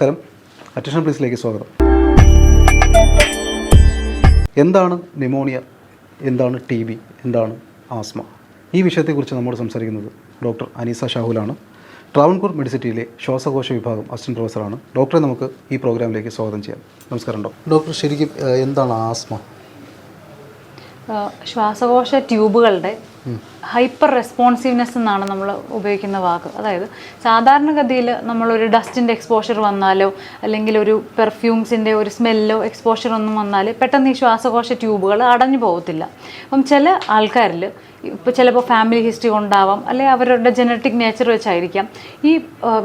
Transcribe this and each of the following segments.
നമസ്കാരം. അറ്റൻഷൻ പ്ലീസിലേക്ക് സ്വാഗതം. എന്താണ് ന്യൂമോണിയ, എന്താണ് TB, എന്താണ് ആസ്മ? ഈ വിഷയത്തെക്കുറിച്ച് നമ്മോട് സംസാരിക്കുന്നത് ഡോക്ടർ അനീസ ഷാഹുലാണ്. ട്രാവൻകൂർ മെഡിസിറ്റിയിലെ ശ്വാസകോശ വിഭാഗം അസിസ്റ്റന്റ് പ്രൊഫസറാണ്. ഡോക്ടറെ നമുക്ക് ഈ പ്രോഗ്രാമിലേക്ക് സ്വാഗതം ചെയ്യാം. നമസ്കാരം ഡോക്ടർ. ശരിക്കും എന്താണ് ആസ്മ? ശ്വാസകോശ ട്യൂബുകളുടെ ഹൈപ്പർ റെസ്പോൺസീവ്നെസ് എന്നാണ് നമ്മൾ ഉപയോഗിക്കുന്ന വാക്ക്. അതായത് സാധാരണഗതിയിൽ നമ്മളൊരു ഡസ്റ്റിൻ്റെ എക്സ്പോഷർ വന്നാലോ അല്ലെങ്കിൽ ഒരു പെർഫ്യൂംസിൻ്റെ ഒരു സ്മെല്ലോ എക്സ്പോഷർ ഒന്നും വന്നാൽ പെട്ടെന്ന് ഈ ശ്വാസകോശ ട്യൂബുകൾ അടഞ്ഞു പോകത്തില്ല. അപ്പം ചില ആൾക്കാരിൽ ഇപ്പോൾ ചിലപ്പോൾ ഫാമിലി ഹിസ്റ്ററി ഉണ്ടാവാം, അല്ലെങ്കിൽ അവരുടെ ജനറ്റിക് നേച്ചർ വെച്ചായിരിക്കാം ഈ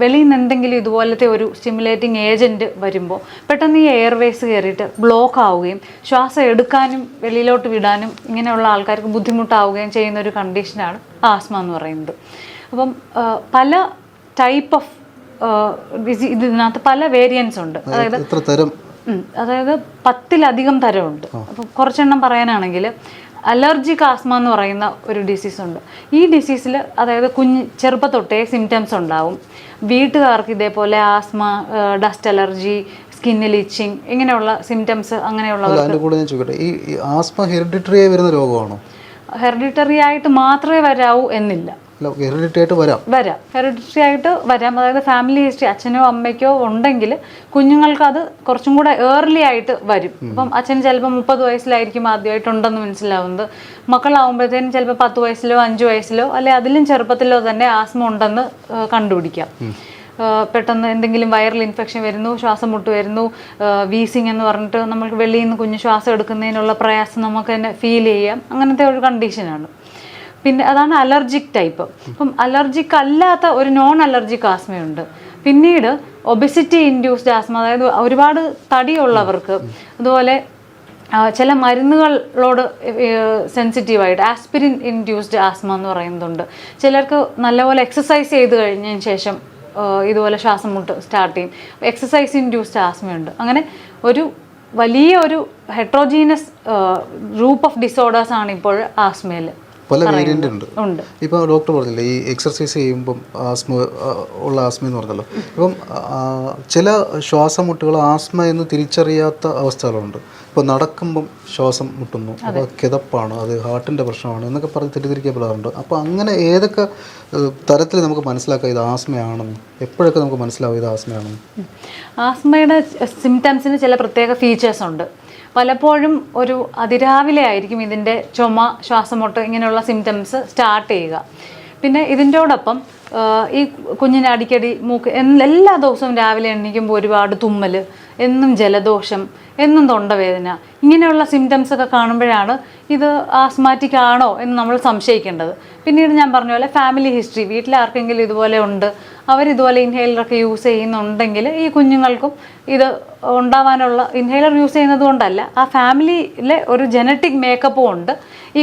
വെളിയിൽ നിന്ന് എന്തെങ്കിലും ഇതുപോലത്തെ ഒരു സ്റ്റിമുലേറ്റിംഗ് ഏജൻറ്റ് വരുമ്പോൾ പെട്ടെന്ന് ഈ എയർവേസ് കയറിയിട്ട് ബ്ലോക്ക് ആവുകയും ശ്വാസം എടുക്കാനും വെളിയിലോട്ട് വിടാനും ഇങ്ങനെയുള്ള ആൾക്കാർക്ക് ബുദ്ധിമുട്ടാവുകയും ചെയ്യുന്ന ഒരു കണ്ടീഷനാണ് ആസ്മ എന്ന് പറയുന്നത്. അപ്പം പല ടൈപ്പ് ഓഫ് ഇതിനകത്ത് പല വേരിയൻസ് ഉണ്ട്. അതായത് 10-ലധികം തരമുണ്ട്. അപ്പം കുറച്ചെണ്ണം പറയാനാണെങ്കിൽ അലർജിക് ആസ്മ എന്ന് പറയുന്ന ഒരു ഡിസീസ് ഉണ്ട്. ഈ ഡിസീസിൽ അതായത് ചെറുപ്പം തൊട്ടേ സിംറ്റംസ് ഉണ്ടാവും. വീട്ടുകാർക്ക് ഇതേപോലെ ആസ്മ, ഡസ്റ്റ് അലർജി, സ്കിന്നിൽ ഇച്ചിങ് ഇങ്ങനെയുള്ള സിംറ്റംസ് അങ്ങനെയുള്ളവർക്ക്. ഈ ആസ്മ ഹെറിഡിറ്ററി ആയി വരുന്ന രോഗമാണോ? ഹെറിഡിറ്ററി ആയിട്ട് മാത്രമേ വരാവൂ എന്നില്ല. ഹെറിഡിറ്ററി ആയിട്ട് വരാം. അതായത് ഫാമിലി ഹിസ്റ്ററി അച്ഛനോ അമ്മയ്ക്കോ ഉണ്ടെങ്കിൽ കുഞ്ഞുങ്ങൾക്ക് അത് കുറച്ചും കൂടെ ഏർലി ആയിട്ട് വരും. അപ്പം അച്ഛന് ചിലപ്പോൾ 30 വയസ്സിലായിരിക്കും ആദ്യമായിട്ടുണ്ടെന്ന് മനസ്സിലാവുന്നത്. മക്കളാവുമ്പോഴത്തേനും ചിലപ്പോൾ 10 വയസ്സിലോ 5 വയസ്സിലോ അല്ലെ അതിലും ചെറുപ്പത്തിലോ തന്നെ ആസ്മ ഉണ്ടെന്ന് കണ്ടുപിടിക്കാം. പെട്ടെന്ന് എന്തെങ്കിലും വൈറൽ ഇൻഫെക്ഷൻ വരുന്നു, ശ്വാസം മുട്ട് വരുന്നു, വീസിങ് എന്ന് പറഞ്ഞിട്ട് നമ്മൾക്ക് വെളിയിൽ നിന്ന് കുഞ്ഞ് ശ്വാസം എടുക്കുന്നതിനുള്ള പ്രയാസം നമുക്ക് തന്നെ ഫീൽ ചെയ്യാം. അങ്ങനത്തെ ഒരു കണ്ടീഷനാണ്. പിന്നെ അതാണ് അലർജിക് ടൈപ്പ്. അപ്പം അലർജിക് അല്ലാത്ത ഒരു നോൺ അലർജിക് ആസ്മയുണ്ട്. പിന്നീട് ഒബിസിറ്റി ഇൻഡ്യൂസ്ഡ് ആസ്മ, അതായത് ഒരുപാട് തടിയുള്ളവർക്ക്, അതുപോലെ ചില മരുന്നുകളോട് സെൻസിറ്റീവായിട്ട് ആസ്പിരിൻ ഇൻഡ്യൂസ്ഡ് ആസ്മ എന്ന് പറയുന്നുണ്ട്. ചിലർക്ക് നല്ലപോലെ എക്സസൈസ് ചെയ്ത് കഴിഞ്ഞതിന് ശേഷം ഇതുപോലെ ശ്വാസം മുട്ട് സ്റ്റാർട്ട് ചെയ്യും. എക്സസൈസ് ഇൻഡ്യൂസ്ഡ് ആസ്മയുണ്ട്. അങ്ങനെ ഒരു വലിയ ഒരു ഹെട്രോജീനസ് ഗ്രൂപ്പ് ഓഫ് ഡിസോർഡേഴ്സ് ആണ് ഇപ്പോൾ ആസ്മയിൽ. പല വേരിയൻ്റ് ഉണ്ട്. ഇപ്പോൾ ഡോക്ടർ പറഞ്ഞില്ലേ ഈ എക്സർസൈസ് ചെയ്യുമ്പം ആസ്മ ഉള്ള ആസ്മ എന്ന് പറഞ്ഞല്ലോ. ഇപ്പം ചില ശ്വാസമുട്ടുകൾ ആസ്മ എന്ന് തിരിച്ചറിയാത്ത അവസ്ഥകളുണ്ട്. ഇപ്പോൾ നടക്കുമ്പം ശ്വാസം മുട്ടുന്നു, അപ്പോൾ കിതപ്പാണ്, അത് ഹാർട്ടിൻ്റെ പ്രശ്നമാണ് എന്നൊക്കെ പറഞ്ഞ് തെറ്റിദ്ധരിക്കപ്പെടാറുണ്ട്. അപ്പോൾ അങ്ങനെ ഏതൊക്കെ തരത്തിൽ നമുക്ക് മനസ്സിലാക്കാം ഇത് ആസ്മയാണെന്ന്? എപ്പോഴൊക്കെ നമുക്ക് മനസ്സിലാവും ഇത് ആസ്മയാണെന്ന്? ആസ്മയുടെ സിംറ്റംസിന് ചില പ്രത്യേക ഫീച്ചേഴ്സ് ഉണ്ട്. പലപ്പോഴും ഒരു അതിരാവിലെ ആയിരിക്കും ഇതിൻ്റെ ചുമ, ശ്വാസമുട്ട് ഇങ്ങനെയുള്ള സിംറ്റംസ് സ്റ്റാർട്ട് ചെയ്യുക. പിന്നെ ഇതിൻ്റോടൊപ്പം ഈ കുഞ്ഞിന് അടിക്കടി മൂക്ക് എല്ലാ ദിവസവും രാവിലെ എണീക്കുമ്പോൾ ഒരുപാട് തുമ്മൽ, എന്നും ജലദോഷം, എന്നും തൊണ്ടവേദന, ഇങ്ങനെയുള്ള സിംറ്റംസ് ഒക്കെ കാണുമ്പോഴാണ് ഇത് ആസ്മാറ്റിക് ആണോ എന്ന് നമ്മൾ സംശയിക്കേണ്ടത്. പിന്നീട് ഞാൻ പറഞ്ഞ പോലെ ഫാമിലി ഹിസ്റ്ററി, വീട്ടിൽ ആർക്കെങ്കിലും ഇതുപോലെ ഉണ്ട്, അവരിതുപോലെ ഇൻഹേലറൊക്കെ യൂസ് ചെയ്യുന്നുണ്ടെങ്കിൽ ഈ കുഞ്ഞുങ്ങൾക്കും ഇത് ഉണ്ടാവാനുള്ള, ഇൻഹേലർ യൂസ് ചെയ്യുന്നത് കൊണ്ടല്ല, ആ ഫാമിലിയിലെ ഒരു ജനറ്റിക് മേക്കപ്പും ഉണ്ട്, ഈ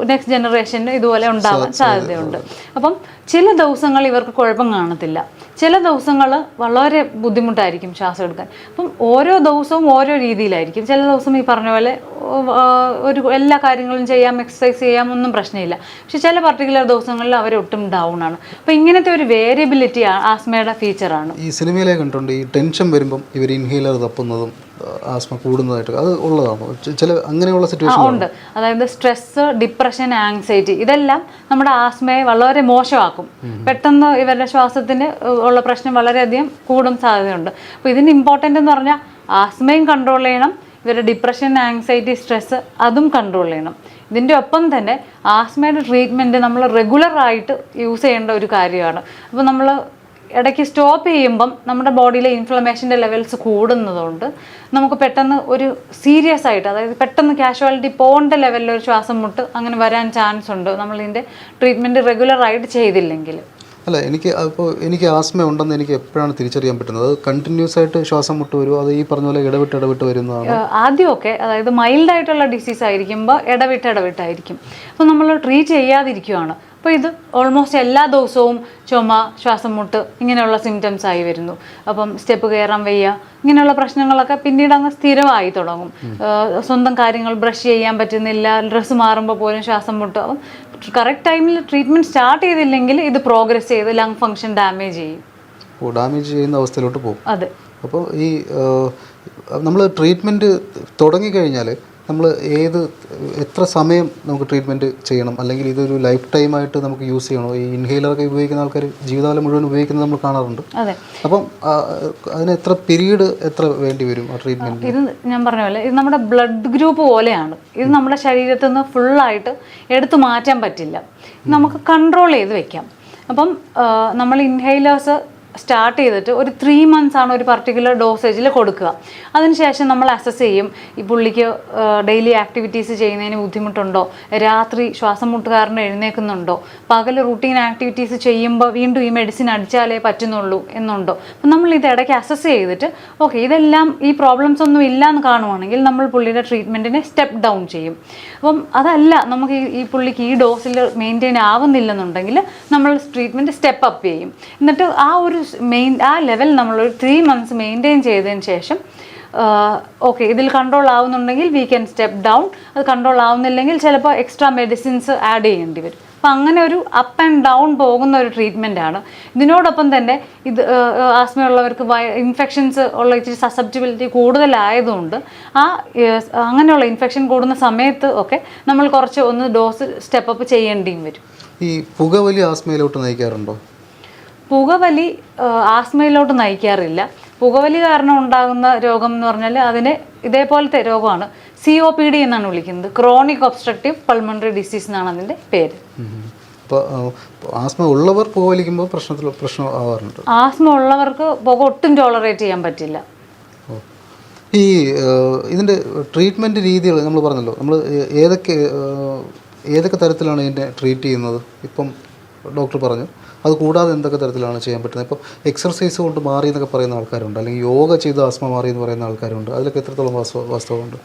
നെക്സ്റ്റ് ജനറേഷന് ഇതുപോലെ ഉണ്ടാവാൻ സാധ്യതയുണ്ട്. അപ്പം ചില ദിവസങ്ങൾ ഇവർക്ക് കുഴപ്പം കാണത്തില്ല, ചില ദിവസങ്ങൾ വളരെ ബുദ്ധിമുട്ടായിരിക്കും ശ്വാസം എടുക്കാൻ. അപ്പം ഓരോ ദിവസവും ഓരോ രീതിയിലായിരിക്കും. ചില ദിവസം ഈ പറഞ്ഞ പോലെ എല്ലാ കാര്യങ്ങളും ചെയ്യാം, എക്സസൈസ് ചെയ്യാം, ഒന്നും പ്രശ്നമില്ല. പക്ഷെ ചില പർട്ടിക്കുലർ ദിവസങ്ങളിൽ അവരൊട്ടും ഡൗൺ ആണ്. അപ്പം ഇങ്ങനത്തെ ഒരു വേരിയബിലിറ്റി ആസ്മയുടെ ഫീച്ചറാണ്. ഈ സിനിമയിലെ കണ്ടിട്ടുണ്ട്, ഈ ടെൻഷൻ വരുമ്പം ഇവർ ഇൻഹേലർ തപ്പുന്നതും ആസ്മ കൂടുന്നതായിട്ട് അത് ഉള്ളതാണോ? ചില അങ്ങനെയുള്ള സിറ്റുവേഷൻ ഉണ്ട്. അതായത് സ്ട്രെസ്, ഡിപ്രഷൻ, ആങ്സൈറ്റി ഇതെല്ലാം നമ്മുടെ ആസ്മയെ വളരെ മോശമാക്കും. പെട്ടെന്ന് ഇവരുടെ ശ്വാസത്തിന് ഉള്ള പ്രശ്നം വളരെയധികം കൂടും സാധ്യതയുണ്ട്. അപ്പോൾ ഇതിന് ഇമ്പോർട്ടൻ്റ് എന്ന് പറഞ്ഞാൽ ആസ്മയും കൺട്രോൾ ചെയ്യണം, ഇവരുടെ ഡിപ്രഷൻ, ആങ്സൈറ്റി, സ്ട്രെസ് അതും കൺട്രോൾ ചെയ്യണം. ഇതിൻ്റെ ഒപ്പം തന്നെ ആസ്മയുടെ ട്രീറ്റ്മെൻറ്റ് നമ്മൾ റെഗുലറായിട്ട് യൂസ് ചെയ്യേണ്ട ഒരു കാര്യമാണ്. അപ്പോൾ നമ്മൾ ഇടയ്ക്ക് സ്റ്റോപ്പ് ചെയ്യുമ്പം നമ്മുടെ ബോഡിയിലെ ഇൻഫ്ലമേഷൻ്റെ ലെവൽസ് കൂടുന്നതുകൊണ്ട് നമുക്ക് പെട്ടെന്ന് ഒരു സീരിയസ് ആയിട്ട്, അതായത് പെട്ടെന്ന് കാഷ്വാലിറ്റി പോകേണ്ട ലെവലിൽ ഒരു ശ്വാസം മുട്ട് അങ്ങനെ വരാൻ ചാൻസ് ഉണ്ട് നമ്മളിതിൻ്റെ ട്രീറ്റ്മെൻറ്റ് റെഗുലറായിട്ട് ചെയ്തില്ലെങ്കിൽ. അല്ല, എനിക്ക് ആസ്മ ഉണ്ടെന്ന് എനിക്ക് എപ്പോഴാണ് തിരിച്ചറിയാൻ പറ്റുന്നത്? അത് കണ്ടിന്യൂസ് ആയിട്ട് ശ്വാസം മുട്ട് വരുമോ, അത് ഈ പറഞ്ഞ പോലെ ഇടവിട്ട് വരുന്നതാണ്? ആദ്യമൊക്കെ അതായത് മൈൽഡ് ആയിട്ടുള്ള ഡിസീസ് ആയിരിക്കുമ്പോൾ ഇടവിട്ടായിരിക്കും. അപ്പോൾ നമ്മൾ ട്രീറ്റ് ചെയ്യാതിരിക്കുകയാണ്. അപ്പോൾ ഇത് ഓൾമോസ്റ്റ് എല്ലാ ദിവസവും ചുമ, ശ്വാസം മുട്ട് ഇങ്ങനെയുള്ള സിംറ്റംസ് ആയി വരുന്നു. അപ്പം സ്റ്റെപ്പ് കയറാൻ വയ്യ, ഇങ്ങനെയുള്ള പ്രശ്നങ്ങളൊക്കെ പിന്നീട് അങ്ങ് സ്ഥിരമായി തുടങ്ങും. സ്വന്തം കാര്യങ്ങൾ ബ്രഷ് ചെയ്യാൻ പറ്റുന്നില്ല, ഡ്രസ്സ് മാറുമ്പോൾ പോലും ശ്വാസം മുട്ട്. അപ്പം കറക്റ്റ് ടൈമിൽ ട്രീറ്റ്മെൻറ്റ് സ്റ്റാർട്ട് ചെയ്തില്ലെങ്കിൽ ഇത് പ്രോഗ്രസ് ചെയ്ത് ലങ് ഫങ്ഷൻ ഡാമേജ് ചെയ്യും. ഡാമേജ് ചെയ്യുന്ന അവസ്ഥയിലോട്ട് പോകും. അതെ. അപ്പോൾ ഈ നമ്മൾ ട്രീറ്റ്മെൻറ്റ് തുടങ്ങിക്കഴിഞ്ഞാൽ നമ്മൾ എത്ര സമയം നമുക്ക് ട്രീറ്റ്മെൻറ്റ് ചെയ്യണം, അല്ലെങ്കിൽ ഇതൊരു ലൈഫ് ടൈമായിട്ട് നമുക്ക് യൂസ് ചെയ്യണോ? ഈ ഇൻഹേലറൊക്കെ ഉപയോഗിക്കുന്ന ആൾക്കാർ ജീവിതകാലം മുഴുവൻ ഉപയോഗിക്കുന്നത് നമ്മൾ കാണാറുണ്ട്. അപ്പം അതിന് എത്ര വേണ്ടി വരും ആ ട്രീറ്റ്മെൻറ്റ്? ഇത് ഞാൻ പറഞ്ഞ പോലെ ഇത് നമ്മുടെ ബ്ലഡ് ഗ്രൂപ്പ് പോലെയാണ്. ഇത് നമ്മുടെ ശരീരത്തിൽ നിന്ന് ഫുള്ളായിട്ട് എടുത്തു മാറ്റാൻ പറ്റില്ല. നമുക്ക് കൺട്രോൾ ചെയ്ത് വെക്കാം. അപ്പം നമ്മൾ ഇൻഹേലേഴ്സ് സ്റ്റാർട്ട് ചെയ്തിട്ട് ഒരു 3 months ആണ് ഒരു പർട്ടിക്കുലർ ഡോസേജിൽ കൊടുക്കുക. അതിനുശേഷം നമ്മൾ അസസ് ചെയ്യും ഈ പുള്ളിക്ക് ഡെയിലി ആക്ടിവിറ്റീസ് ചെയ്യുന്നതിന് ബുദ്ധിമുട്ടുണ്ടോ, രാത്രി ശ്വാസം മുട്ടുകാരന് എഴുന്നേൽക്കുന്നുണ്ടോ, പകൽ റുട്ടീൻ ആക്ടിവിറ്റീസ് ചെയ്യുമ്പോൾ വീണ്ടും ഈ മെഡിസിൻ അടിച്ചാലേ പറ്റുന്നുള്ളൂ എന്നുണ്ടോ. അപ്പം നമ്മൾ ഇത് ഇടയ്ക്ക് അസസ് ചെയ്തിട്ട് ഓക്കെ ഇതെല്ലാം ഈ പ്രോബ്ലംസ് ഒന്നും ഇല്ല എന്ന് കാണുവാണെങ്കിൽ നമ്മൾ പുള്ളിയുടെ ട്രീറ്റ്മെൻറ്റിനെ സ്റ്റെപ്പ് ഡൗൺ ചെയ്യും. അപ്പം അതല്ല നമുക്ക് ഈ പുള്ളിക്ക് ഈ ഡോസിൽ മെയിൻറ്റെയിൻ ആവുന്നില്ലെന്നുണ്ടെങ്കിൽ നമ്മൾ ട്രീറ്റ്മെൻറ്റ് സ്റ്റെപ്പ് അപ്പ് ചെയ്യും. എന്നിട്ട് ആ ലെവൽ നമ്മളൊരു 3 months മെയിൻറ്റെയിൻ ചെയ്തതിന് ശേഷം ഓക്കെ ഇതിൽ കൺട്രോൾ ആവുന്നുണ്ടെങ്കിൽ വി ക്യാൻ സ്റ്റെപ്പ് ഡൗൺ. അത് കൺട്രോൾ ആവുന്നില്ലെങ്കിൽ ചിലപ്പോൾ എക്സ്ട്രാ മെഡിസിൻസ് ആഡ് ചെയ്യേണ്ടി വരും. അപ്പം അങ്ങനെ ഒരു അപ്പ് ആൻഡ് ഡൗൺ പോകുന്ന ഒരു ട്രീറ്റ്മെൻറ്റാണ്. ഇതിനോടൊപ്പം തന്നെ ഇത് ആസ്മയുള്ളവർക്ക് ഇൻഫെക്ഷൻസ് ഉള്ള ഇച്ചിരി സസെപ്റ്റിബിലിറ്റി കൂടുതലായതുകൊണ്ട് അങ്ങനെയുള്ള ഇൻഫെക്ഷൻ കൂടുന്ന സമയത്ത് ഒക്കെ നമ്മൾ കുറച്ച് ഒന്ന് ഡോസ് സ്റ്റെപ്പ് അപ്പ് ചെയ്യേണ്ടിയും വരും. ഈ പുകവലി ആസ്മയിലോട്ട് നയിക്കാറുണ്ടോ? പുകവലി ആസ്മയിലോട്ട് നയിക്കാറില്ല. പുകവലി കാരണം ഉണ്ടാകുന്ന രോഗം എന്ന് പറഞ്ഞാൽ അതിന് ഇതേപോലത്തെ രോഗമാണ്. COPD എന്നാണ് വിളിക്കുന്നത്. ക്രോണിക് ഒബ്സ്ട്രക്റ്റീവ് പൾമണറി ഡിസീസ് എന്നാണ് അതിൻ്റെ പേര്. ആസ്മ ഉള്ളവർ പുകവലിക്കുമ്പോൾ പ്രശ്നം ആവാറുണ്ട്. ആസ്മ ഉള്ളവർക്ക് പുക ഒട്ടും ടോളറേറ്റ് ചെയ്യാൻ പറ്റില്ല. ഈ ഇതിൻ്റെ ട്രീറ്റ്മെൻറ്റ് രീതികൾ നമ്മൾ പറഞ്ഞല്ലോ, നമ്മൾ ഏതൊക്കെ തരത്തിലാണ് ഇതിനെ ട്രീറ്റ് ചെയ്യുന്നത്? ഇപ്പം ഡോക്ടർ പറഞ്ഞു. അത് കൂടാതെ എന്തൊക്കെ തരത്തിലാണ് ചെയ്യാൻ പറ്റുന്നത്? ഇപ്പോൾ എക്സർസൈസ് കൊണ്ട് മാറി എന്നൊക്കെ പറയുന്ന ആൾക്കാരുണ്ട്, അല്ലെങ്കിൽ യോഗ ചെയ്ത് ആസ്മ മാറി എന്ന് പറയുന്ന ആൾക്കാരുണ്ട്. അതിലൊക്കെ എത്രത്തോളം വാസ്തവമുണ്ട്?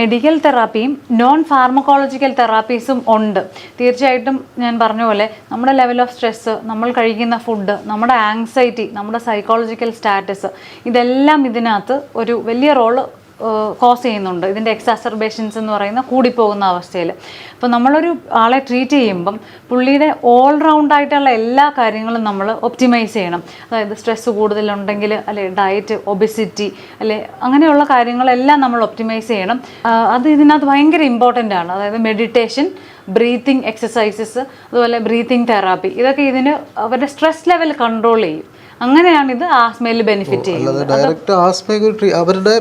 മെഡിക്കൽ തെറാപ്പിയും നോൺ ഫാർമക്കോളജിക്കൽ തെറാപ്പീസും ഉണ്ട്. തീർച്ചയായിട്ടും ഞാൻ പറഞ്ഞ പോലെ നമ്മുടെ ലെവൽ ഓഫ് സ്ട്രെസ്സ്, നമ്മൾ കഴിക്കുന്ന ഫുഡ്, നമ്മുടെ ആങ്സൈറ്റി, നമ്മുടെ സൈക്കോളജിക്കൽ സ്റ്റാറ്റസ്, ഇതെല്ലാം ഇതിനകത്ത് ഒരു വലിയ റോള് കോസ് ചെയ്യുന്നുണ്ട്. ഇതിൻ്റെ എക്സാസർബേഷൻസ് എന്ന് പറയുന്ന കൂടിപ്പോകുന്ന അവസ്ഥയിൽ. അപ്പോൾ നമ്മളൊരു ആളെ ട്രീറ്റ് ചെയ്യുമ്പം പുള്ളിയുടെ ഓൾ റൗണ്ടായിട്ടുള്ള എല്ലാ കാര്യങ്ങളും നമ്മൾ ഒപ്റ്റിമൈസ് ചെയ്യണം. അതായത് സ്ട്രെസ്സ് കൂടുതലുണ്ടെങ്കിൽ അല്ലെ ഡയറ്റ്, ഒബിസിറ്റി അല്ലെ അങ്ങനെയുള്ള കാര്യങ്ങളെല്ലാം നമ്മൾ ഒപ്റ്റിമൈസ് ചെയ്യണം. അത് ഇതിനകത്ത് ഭയങ്കര ഇമ്പോർട്ടൻ്റ് ആണ്. അതായത് മെഡിറ്റേഷൻ, ബ്രീത്തിങ് എക്സസൈസസ്, അതുപോലെ ബ്രീത്തിങ് തെറാപ്പി, ഇതൊക്കെ ഇതിന് അവരുടെ സ്ട്രെസ് ലെവൽ കൺട്രോൾ ചെയ്യും. അങ്ങനെയാണ് ഇത് ആസ്മയിൽ ബെനിഫിറ്റ് ചെയ്യുന്നത്. ഡയറക്റ്റ് ആസ്മയ്ക്ക് അവരുടെ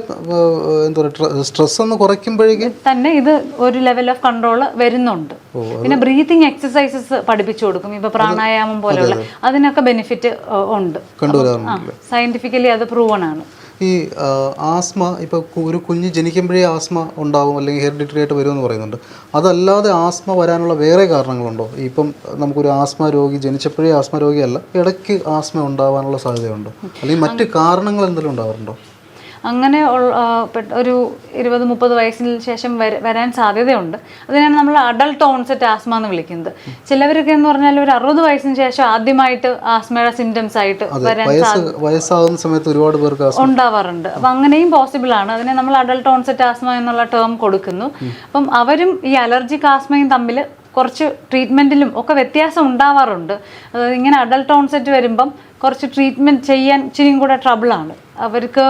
സ്ട്രെസ് ഒന്ന് കുറയ്ക്കുമ്പോഴേക്കും തന്നെ ഇത് ഒരു ലെവൽ ഓഫ് കൺട്രോൾ വരുന്നുണ്ട്. പിന്നെ ബ്രീത്തിങ് എക്സസൈസസ് പഠിപ്പിച്ചു കൊടുക്കും. ഇപ്പൊ പ്രാണായാമം പോലെയുള്ള അതിനൊക്കെ ബെനിഫിറ്റ് ഉണ്ട്. സയന്റിഫിക്കലി അത് പ്രൂവൺ ആണ്. ഈ ആസ്മ ഇപ്പോൾ ഒരു കുഞ്ഞ് ജനിക്കുമ്പോഴേ ആസ്മ ഉണ്ടാവും, അല്ലെങ്കിൽ ഹെറിഡിറ്ററി ആയിട്ട് വരുമെന്ന് പറയുന്നുണ്ട്. അതല്ലാതെ ആസ്മ വരാനുള്ള വേറെ കാരണങ്ങളുണ്ടോ? ഇപ്പം നമുക്കൊരു ആസ്മ രോഗി ജനിച്ചപ്പോഴേ ആസ്മ രോഗിയല്ല, ഇടയ്ക്ക് ആസ്മ ഉണ്ടാവാനുള്ള സാധ്യതയുണ്ടോ? അല്ലെങ്കിൽ മറ്റ് കാരണങ്ങൾ എന്തെങ്കിലും ഉണ്ടാവാറുണ്ടോ? അങ്ങനെ ഒരു 20-30 വയസ്സിന് ശേഷം വരാൻ സാധ്യതയുണ്ട്. അതിനാണ് നമ്മൾ അഡൾട്ട് ഓൺസെറ്റ് ആസ്മ എന്ന് വിളിക്കുന്നത്. ചിലവരൊക്കെ എന്ന് പറഞ്ഞാൽ ഒരു 60 വയസ്സിന് ശേഷം ആദ്യമായിട്ട് ആസ്മയുടെ സിംറ്റംസ് ആയിട്ട് വയസ്സാകുന്ന സമയത്ത് ഒരുപാട് പേർക്ക് ഉണ്ടാവാറുണ്ട്. അപ്പം അങ്ങനെയും പോസിബിൾ ആണ്. അതിനെ നമ്മൾ അഡൾട്ട് ഓൺസെറ്റ് ആസ്മ എന്നുള്ള ടേം കൊടുക്കുന്നു. അപ്പം അവരും ഈ അലർജിക് ആസ്മയും തമ്മിൽ കുറച്ച് ട്രീറ്റ്മെൻറ്റിലും ഒക്കെ വ്യത്യാസം ഉണ്ടാവാറുണ്ട്. അതായത് ഇങ്ങനെ അഡൾട്ട് ഓൺസെറ്റ് വരുമ്പം കുറച്ച് ട്രീറ്റ്മെൻറ്റ് ചെയ്യാൻ ഇച്ചിരിയും കൂടെ ട്രബിളാണ്. അവർക്ക്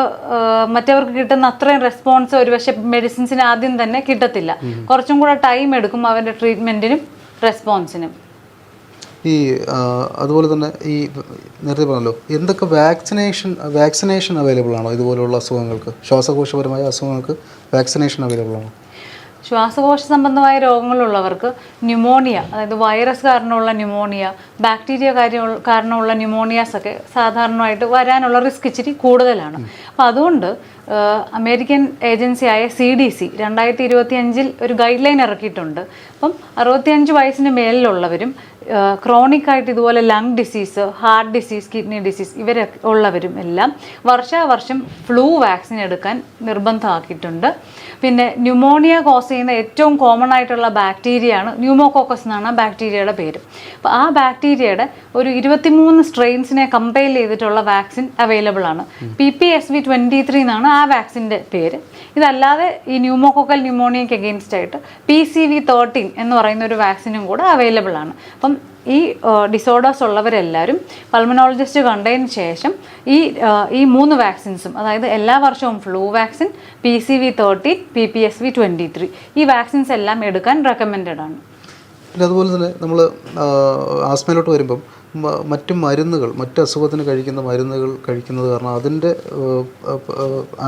മറ്റവർക്ക് കിട്ടുന്ന അത്രയും റെസ്പോൺസ് ഒരുപക്ഷെ മെഡിസിൻസിന് ആദ്യം തന്നെ കിട്ടത്തില്ല. കുറച്ചും കൂടെ ടൈം എടുക്കും അവരുടെ ട്രീറ്റ്മെൻറ്റിനും റെസ്പോൺസിനും. ഈ അതുപോലെ തന്നെ ഈ നേരത്തെ പറഞ്ഞല്ലോ, എന്തൊക്കെ വാക്സിനേഷൻ അവൈലബിൾ ആണോ ഇതുപോലുള്ള അസുഖങ്ങൾക്ക്? ശ്വാസകോശപരമായ അസുഖങ്ങൾക്ക് വാക്സിനേഷൻ അവൈലബിൾ ആണോ? ശ്വാസകോശ സംബന്ധമായ രോഗങ്ങളുള്ളവർക്ക് ന്യൂമോണിയ, അതായത് വൈറസ് കാരണമുള്ള ന്യൂമോണിയ, ബാക്ടീരിയ കാരണമുള്ള ന്യൂമോണിയാസ് ഒക്കെ സാധാരണമായിട്ട് വരാനുള്ള റിസ്ക് ഇച്ചിരി കൂടുതലാണ്. അപ്പോൾ അതുകൊണ്ട് അമേരിക്കൻ ഏജൻസിയായ CDC 2025 ഒരു ഗൈഡ് ലൈൻ ഇറക്കിയിട്ടുണ്ട്. അപ്പം 65 വയസ്സിന് മേലിലുള്ളവരും ക്രോണിക് ആയിട്ട് ഇതുപോലെ lung disease, heart disease, kidney disease ഇവരൊക്കെ ഉള്ളവരും എല്ലാം വർഷാവർഷം ഫ്ലൂ വാക്സിൻ എടുക്കാൻ നിർബന്ധമാക്കിയിട്ടുണ്ട്. പിന്നെ ന്യൂമോണിയ കോസ് ചെയ്യുന്ന ഏറ്റവും കോമൺ ആയിട്ടുള്ള ബാക്ടീരിയയാണ് ന്യൂമോകോക്കസ് എന്നാണ് ആ ബാക്ടീരിയയുടെ പേര്. അപ്പോൾ ആ ബാക്ടീരിയയുടെ ഒരു 23 സ്ട്രെയിൻസിനെ കമ്പൈൽ ചെയ്തിട്ടുള്ള വാക്സിൻ അവൈലബിൾ ആണ്. PPSV23 എന്നാണ് ആ വാക്സിൻ്റെ പേര്. ഇതല്ലാതെ ഈ ന്യൂമോകോക്കൽ ന്യൂമോണിയയ്ക്ക് എഗെയിൻസ്റ്റ് ആയിട്ട് PCV13 എന്ന് പറയുന്ന ഒരു വാക്സിനും കൂടെ അവൈലബിൾ ആണ്. അപ്പം ഈ ഡിസോർഡേഴ്സ് ഉള്ളവരെല്ലാവരും പൾമനോളജിസ്റ്റ് കണ്ടതിന് ശേഷം ഈ 3 വാക്സിൻസും, അതായത് എല്ലാ വർഷവും ഫ്ലൂ വാക്സിൻ, PCV13, PPSV23 ഈ വാക്സിൻസ് എല്ലാം എടുക്കാൻ റെക്കമെൻഡഡ് ആണ്. പിന്നെ അതുപോലെ തന്നെ നമ്മൾ ആസ്മയിലോട്ട് വരുമ്പം മറ്റു മരുന്നുകൾ, മറ്റ് അസുഖത്തിന് കഴിക്കുന്ന മരുന്നുകൾ കഴിക്കുന്നത് കാരണം അതിൻ്റെ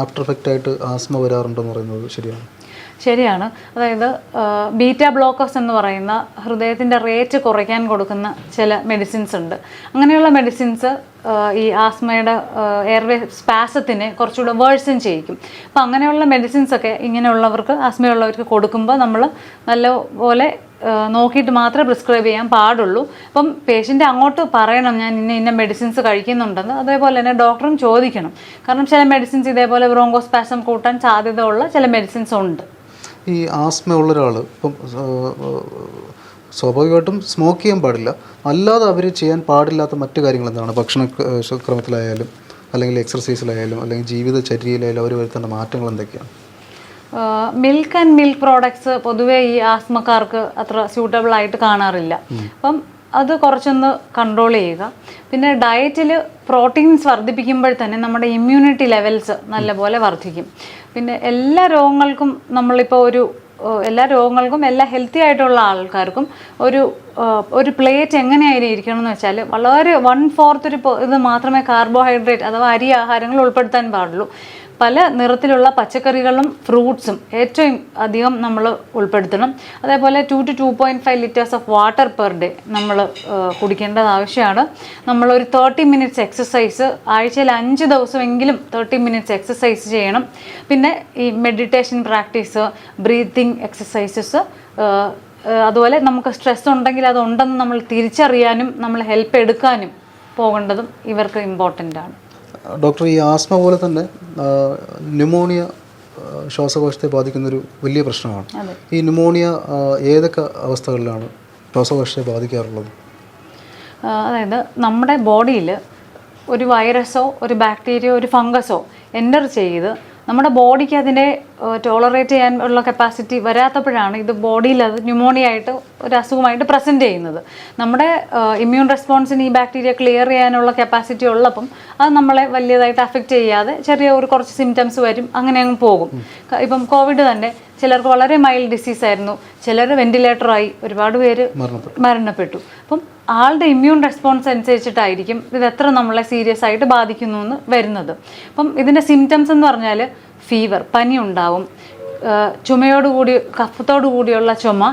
ആഫ്റ്റർ എഫക്റ്റായിട്ട് ആസ്മ വരാറുണ്ടെന്ന് പറയുന്നത് ശരിയാണ്? ശരിയാണ്. അതായത് ബീറ്റ ബ്ലോക്കേഴ്സ് എന്ന് പറയുന്ന ഹൃദയത്തിൻ്റെ റേറ്റ് കുറയ്ക്കാൻ കൊടുക്കുന്ന ചില മെഡിസിൻസ് ഉണ്ട്. അങ്ങനെയുള്ള മെഡിസിൻസ് ഈ ആസ്മയുടെ എയർവേ സ്പാസത്തിനെ കുറച്ചുകൂടെ വേഴ്സൻ ചെയ്യിക്കും. അപ്പോൾ അങ്ങനെയുള്ള മെഡിസിൻസൊക്കെ ഇങ്ങനെയുള്ളവർക്ക്, ആസ്മയുള്ളവർക്ക് കൊടുക്കുമ്പോൾ നമ്മൾ നല്ലപോലെ നോക്കിയിട്ട് മാത്രമേ പ്രിസ്ക്രൈബ് ചെയ്യാൻ പാടുള്ളൂ. അപ്പം പേഷ്യൻ്റ് അങ്ങോട്ട് പറയണം ഞാൻ ഇന്ന മെഡിസിൻസ് കഴിക്കുന്നുണ്ടെന്ന്. അതേപോലെ തന്നെ ഡോക്ടറും ചോദിക്കണം. കാരണം ചില മെഡിസിൻസ് ഇതേപോലെ ബ്രോങ്കോസ്പാസം കൂട്ടാൻ സാധ്യതയുള്ള ചില മെഡിസിൻസ് ഉണ്ട്. ഈ ആസ്മ ഉള്ള ഒരാൾ ഇപ്പം സ്വാഭാവികമായിട്ടും സ്മോക്ക് ചെയ്യാൻ പാടില്ല, അല്ലാതെ അവർ ചെയ്യാൻ പാടില്ലാത്ത മറ്റു കാര്യങ്ങൾ എന്താണ്? ഭക്ഷണക്രമത്തിലായാലും അല്ലെങ്കിൽ എക്സർസൈസിലായാലും അല്ലെങ്കിൽ ജീവിതചര്യയിലായാലും അവർ വരുത്തേണ്ട മാറ്റങ്ങൾ എന്തൊക്കെയാണ്? മിൽക്ക് ആൻഡ് മിൽക്ക് പ്രോഡക്ട്സ് പൊതുവേ ഈ ആസ്മക്കാർക്ക് അത്ര സ്യൂട്ടബിൾ ആയിട്ട് കാണാറില്ല. അപ്പം അത് കുറച്ചൊന്ന് കൺട്രോൾ ചെയ്യുക. പിന്നെ ഡയറ്റിൽ പ്രോട്ടീൻസ് വർദ്ധിപ്പിക്കുമ്പോൾ തന്നെ നമ്മുടെ ഇമ്മ്യൂണിറ്റി ലെവൽസ് നല്ലപോലെ വർദ്ധിക്കും. പിന്നെ എല്ലാ രോഗങ്ങൾക്കും എല്ലാ ഹെൽത്തി ആയിട്ടുള്ള ആൾക്കാർക്കും ഒരു പ്ലേറ്റ് എങ്ങനെയായാലും ഇരിക്കണം എന്ന് വെച്ചാൽ വളരെ 1/4 ഇത് മാത്രമേ കാർബോഹൈഡ്രേറ്റ് അഥവാ അരി ആഹാരങ്ങൾ ഉൾപ്പെടുത്താൻ പാടുള്ളൂ. പല നിറത്തിലുള്ള പച്ചക്കറികളും ഫ്രൂട്ട്സും ഏറ്റവും അധികം നമ്മൾ ഉൾപ്പെടുത്തണം. അതേപോലെ 2 to 2.5 liters of water per day നമ്മൾ കുടിക്കേണ്ടത് ആവശ്യമാണ്. നമ്മളൊരു 30 minutes എക്സസൈസ്, ആഴ്ചയിൽ 5 ദിവസമെങ്കിലും 30 minutes എക്സസൈസ് ചെയ്യണം. പിന്നെ ഈ മെഡിറ്റേഷൻ പ്രാക്ടീസ്, ബ്രീത്തിങ് എക്സസൈസസ്, അതുപോലെ നമുക്ക് സ്ട്രെസ് ഉണ്ടെങ്കിൽ അതുണ്ടെന്ന് നമ്മൾ തിരിച്ചറിയാനും നമ്മൾ ഹെൽപ്പ് എടുക്കാനും പോകേണ്ടതും ഇവർക്ക് ഇമ്പോർട്ടൻ്റ് ആണ്. ഡോക്ടർ, ഈ ആസ്മ പോലെ തന്നെ ന്യൂമോണിയ ശ്വാസകോശത്തെ ബാധിക്കുന്നൊരു വലിയ പ്രശ്നമാണ്. ഈ ന്യൂമോണിയ ഏതൊക്കെ അവസ്ഥകളിലാണ് ശ്വാസകോശത്തെ ബാധിക്കാറുള്ളത്? അതായത് നമ്മുടെ ബോഡിയിൽ ഒരു വൈറസോ ഒരു ബാക്ടീരിയയോ ഒരു ഫംഗസോ എൻ്റർ ചെയ്ത് നമ്മുടെ ബോഡിക്ക് അതിനെ ടോളറേറ്റ് ചെയ്യാൻ ഉള്ള കപ്പാസിറ്റി വരാത്തപ്പോഴാണ് ഇത് ബോഡിയിൽ അത് ന്യൂമോണിയ ആയിട്ട് ഒരു അസുഖമായിട്ട് പ്രസൻറ്റ് ചെയ്യുന്നത്. നമ്മുടെ ഇമ്മ്യൂൺ റെസ്പോൺസിന് ഈ ബാക്ടീരിയ ക്ലിയർ ചെയ്യാനുള്ള കപ്പാസിറ്റി ഉള്ളപ്പം അത് നമ്മളെ വലിയതായിട്ട് അഫക്റ്റ് ചെയ്യാതെ കുറച്ച് സിംറ്റംസ് വരും, അങ്ങനെ അങ്ങ് പോകും. ഇപ്പം കോവിഡ് തന്നെ ചിലർക്ക് വളരെ മൈൽഡ് ഡിസീസ് ആയിരുന്നു, ചിലർ വെന്റിലേറ്ററായി, ഒരുപാട് പേര് മരണപ്പെട്ടു. അപ്പം ആളുടെ ഇമ്മ്യൂൺ റെസ്പോൺസ് അനുസരിച്ചിട്ടായിരിക്കും ഇത് എത്ര നമ്മളെ സീരിയസ് ആയിട്ട് ബാധിക്കുന്നു എന്ന് വരുന്നത്. അപ്പം ഇതിൻ്റെ സിംറ്റംസ് എന്ന് പറഞ്ഞാൽ ഫീവർ, പനി ഉണ്ടാവും, കഫത്തോടു കൂടിയുള്ള ചുമ,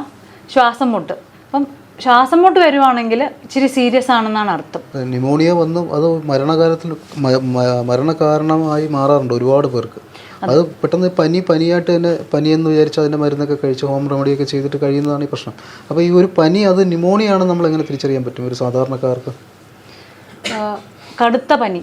ശ്വാസം മുട്ട്. അപ്പം ശ്വാസം മുട്ട് വരുവാണെങ്കിൽ ഇച്ചിരി സീരിയസ് ആണെന്നാണ് അർത്ഥം. ന്യൂമോണിയ വന്ന് അത് മരണകാരണമായി മാറാറുണ്ട് ഒരുപാട് പേർക്ക്. അത് പെട്ടെന്ന് പനിയായിട്ട് തന്നെ പനിയെന്ന് വിചാരിച്ച് അതിൻ്റെ മരുന്നൊക്കെ കഴിച്ച് ഹോം റെമഡിയൊക്കെ ചെയ്തിട്ട് കഴിയുന്നതാണ് ഈ പ്രശ്നം. അപ്പോൾ ഈ ഒരു പനി അത് ന്യൂമോണിയ ആണെന്ന് നമ്മൾ എങ്ങനെ തിരിച്ചറിയാൻ പറ്റും ഒരു സാധാരണക്കാർക്ക്? കടുത്ത പനി,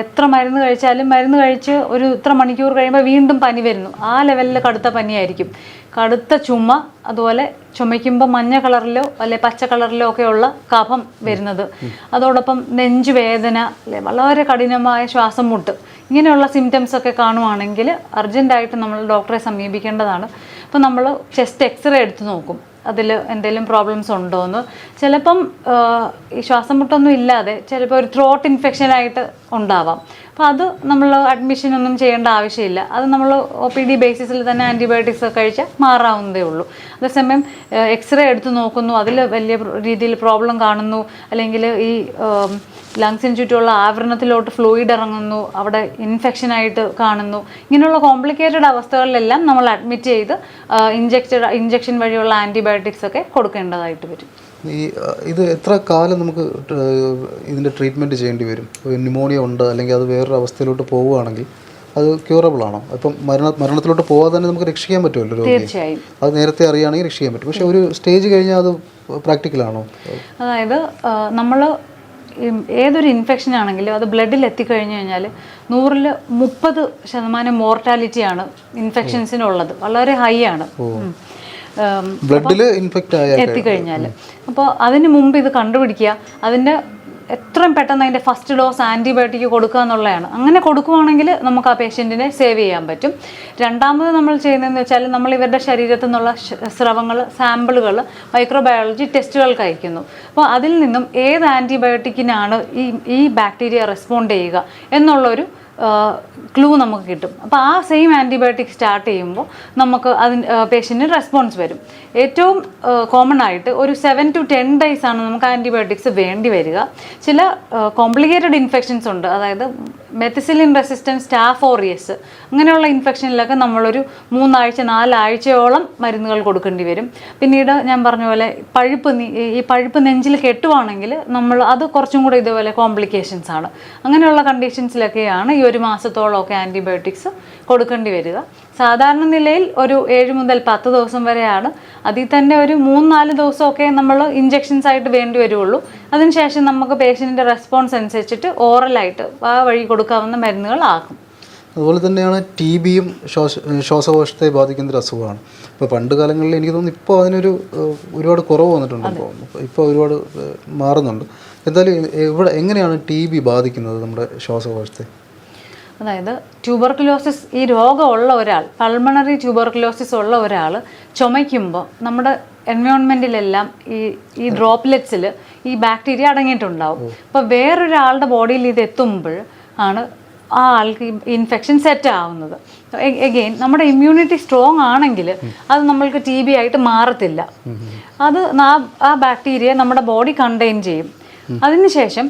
എത്ര മരുന്ന് കഴിച്ചാലും മരുന്ന് കഴിച്ച് ഒരു ഇത്ര മണിക്കൂർ കഴിയുമ്പോൾ വീണ്ടും പനി വരുന്നു, ആ ലെവലിൽ കടുത്ത പനിയായിരിക്കും. കടുത്ത ചുമ, അതുപോലെ ചുമയ്ക്കുമ്പോൾ മഞ്ഞ കളറിലോ അല്ലെ പച്ച കളറിലോ ഒക്കെയുള്ള കഫം വരുന്നത്, അതോടൊപ്പം നെഞ്ചുവേദന, വളരെ കഠിനമായ ശ്വാസം മുട്ട്, ഇങ്ങനെയുള്ള സിംറ്റംസ് ഒക്കെ കാണുവാണെങ്കിൽ അർജൻറ്റായിട്ട് നമ്മൾ ഡോക്ടറെ സമീപിക്കേണ്ടതാണ്. അപ്പോൾ നമ്മൾ ചെസ്റ്റ് എക്സ്റേ എടുത്ത് നോക്കും അതിൽ എന്തെങ്കിലും പ്രോബ്ലംസ് ഉണ്ടോ എന്ന്. ചിലപ്പം ഈ ശ്വാസം മുട്ടൊന്നും ഇല്ലാതെ ചിലപ്പോൾ ഒരു ത്രോട്ട് ഇൻഫെക്ഷനായിട്ട് ഉണ്ടാവാം. അപ്പോൾ അത് നമ്മൾ അഡ്മിഷനൊന്നും ചെയ്യേണ്ട ആവശ്യമില്ല. അത് നമ്മൾ OPD ബേസിസിൽ തന്നെ ആൻറ്റിബയോട്ടിക്സ് കഴിച്ചാൽ മാറാവുന്നതേ ഉള്ളൂ. അതേസമയം എക്സ്റേ എടുത്ത് നോക്കുന്നു, അതിൽ വലിയ രീതിയിൽ പ്രോബ്ലം കാണുന്നു, അല്ലെങ്കിൽ ഈ ലങ്സിന് ചുറ്റുമുള്ള ആവരണത്തിലോട്ട് ഫ്ലൂയിഡ് ഇറങ്ങുന്നു, അവിടെ ഇൻഫെക്ഷനായിട്ട് കാണുന്നു, ഇങ്ങനെയുള്ള കോംപ്ലിക്കേറ്റഡ് അവസ്ഥകളിലെല്ലാം നമ്മൾ അഡ്മിറ്റ് ചെയ്ത് ഇഞ്ചക്ഷൻ വഴിയുള്ള ആൻറ്റിബയോട്ടിക്സ് ഒക്കെ കൊടുക്കേണ്ടതായിട്ട് വരും. ഇത് എത്ര കാലം നമുക്ക് ഇതിൻ്റെ ട്രീറ്റ്മെൻറ്റ് ചെയ്യേണ്ടി വരും? ന്യൂമോണിയ ഉണ്ട് അല്ലെങ്കിൽ അത് വേറൊരു അവസ്ഥയിലോട്ട് പോവുകയാണെങ്കിൽ അത് ക്യൂറബിൾ ആണോ? ഇപ്പം മരണത്തിലോട്ട് പോകാതെ തന്നെ നമുക്ക് രക്ഷിക്കാൻ പറ്റുമല്ലോ രോഗിയെ? തീർച്ചയായും. അത് നേരത്തെ അറിയുകയാണെങ്കിൽ രക്ഷിക്കാൻ പറ്റും. പക്ഷേ ഒരു സ്റ്റേജ് കഴിഞ്ഞാൽ അത് പ്രാക്ടിക്കലാണോ? അതായത് നമ്മൾ ഏതൊരു ഇൻഫെക്ഷൻ ആണെങ്കിലും അത് ബ്ലഡിൽ എത്തിക്കഴിഞ്ഞു കഴിഞ്ഞാൽ 100-ൽ 30% മോർട്ടാലിറ്റിയാണ് ഇൻഫെക്ഷൻസിനുള്ളത്. വളരെ ഹൈ ആണ് ബ്ലഡിൽ ഇൻഫെക്റ്റ് എത്തിക്കഴിഞ്ഞാൽ. അപ്പോൾ അതിന് മുമ്പ് ഇത് കണ്ടുപിടിക്കുക, അതിൻ്റെ എത്രയും പെട്ടെന്ന് അതിൻ്റെ ഫസ്റ്റ് ഡോസ് ആൻറ്റിബയോട്ടിക് കൊടുക്കുക എന്നുള്ളതാണ്. അങ്ങനെ കൊടുക്കുവാണെങ്കിൽ നമുക്ക് ആ പേഷ്യൻറ്റിനെ സേവ് ചെയ്യാൻ പറ്റും. രണ്ടാമത് നമ്മൾ ചെയ്യുന്നതെന്ന് വെച്ചാൽ നമ്മൾ ഇവരുടെ ശരീരത്തിൽ നിന്നുള്ള സ്രവങ്ങൾ, സാമ്പിളുകൾ മൈക്രോബയോളജി ടെസ്റ്റുകൾക്ക് അയക്കുന്നു. അപ്പോൾ അതിൽ നിന്നും ഏത് ആൻറ്റിബയോട്ടിക്കിനാണ് ഈ ബാക്ടീരിയ റെസ്പോണ്ട് ചെയ്യുക എന്നുള്ളൊരു ക്ലൂ നമുക്ക് കിട്ടും. അപ്പോൾ ആ സെയിം ആൻറ്റിബയോട്ടിക് സ്റ്റാർട്ട് ചെയ്യുമ്പോൾ നമുക്ക് പേഷ്യൻറ്റിന് റെസ്പോൺസ് വരും. ഏറ്റവും കോമൺ ആയിട്ട് ഒരു 7 to 10 days ആണ് നമുക്ക് ആൻറ്റിബയോട്ടിക്സ് വേണ്ടി വരിക. ചില കോംപ്ലിക്കേറ്റഡ് ഇൻഫെക്ഷൻസ് ഉണ്ട്, അതായത് മെത്തിസിലിൻ റെസിസ്റ്റൻസ് സ്റ്റാഫ് ഓറിയസ് അങ്ങനെയുള്ള ഇൻഫെക്ഷനിലൊക്കെ നമ്മളൊരു 3 ആഴ്ച 4 ആഴ്ചയോളം മരുന്നുകൾ കൊടുക്കേണ്ടി വരും. പിന്നീട് ഞാൻ പറഞ്ഞ പോലെ ഈ പഴുപ്പ് നെഞ്ചിൽ കെട്ടുവാണെങ്കിൽ നമ്മൾ അത് കുറച്ചും കൂടെ ഇതുപോലെ കോംപ്ലിക്കേഷൻസ് ആണ്. അങ്ങനെയുള്ള കണ്ടീഷൻസിലൊക്കെയാണ് ഈ 1 മാസത്തോളമൊക്കെ ആൻറ്റിബയോട്ടിക്സ് കൊടുക്കേണ്ടി വരിക. സാധാരണ നിലയിൽ ഒരു 7 മുതൽ 10 ദിവസം വരെയാണ്. അതിൽ തന്നെ ഒരു 3-4 ദിവസമൊക്കെ നമ്മൾ ഇഞ്ചെക്ഷൻസ് ആയിട്ട് വേണ്ടി വരുള്ളൂ. അതിനുശേഷം നമുക്ക് പേഷ്യൻറ്റിൻ്റെ റെസ്പോൺസ് അനുസരിച്ചിട്ട് ഓറലായിട്ട് ആ വഴി കൊടുക്കാവുന്ന മരുന്നുകളാക്കും. അതുപോലെ തന്നെയാണ് TBയും ശ്വാസകോശത്തെ ബാധിക്കുന്ന ഒരു അസുഖമാണ്. ഇപ്പോൾ പണ്ട് കാലങ്ങളിൽ എനിക്ക് തോന്നുന്നു ഇപ്പോൾ അതിനൊരു ഒരുപാട് കുറവ് വന്നിട്ടുണ്ട്. ഇപ്പോൾ ഒരുപാട് മാറുന്നുണ്ട്. എന്തായാലും എങ്ങനെയാണ് TB ബാധിക്കുന്നത് നമ്മുടെ ശ്വാസകോശത്തെ? അതായത് ട്യൂബർക്കുലോസിസ് ഈ രോഗമുള്ള ഒരാൾ, പൾമണറി ട്യൂബർക്കുലോസിസ് ഉള്ള ഒരാൾ ചുമയ്ക്കുമ്പോൾ നമ്മുടെ എൻവയോൺമെൻറ്റിലെല്ലാം ഈ ഡ്രോപ്ലെറ്റ്സിൽ ഈ ബാക്ടീരിയ അടങ്ങിയിട്ടുണ്ടാവും. അപ്പോൾ വേറൊരാളുടെ ബോഡിയിൽ ഇത് എത്തുമ്പോൾ ആണ് ആ ആൾക്ക് ഇൻഫെക്ഷൻ സെറ്റ് ആവുന്നത്. എഗെയിൻ നമ്മുടെ ഇമ്മ്യൂണിറ്റി സ്ട്രോങ് ആണെങ്കിൽ അത് നമ്മൾക്ക് TB ആയിട്ട് മാറത്തില്ല. അത് ആ ബാക്ടീരിയ നമ്മുടെ ബോഡി കണ്ടെയ്ൻ ചെയ്യും. അതിനുശേഷം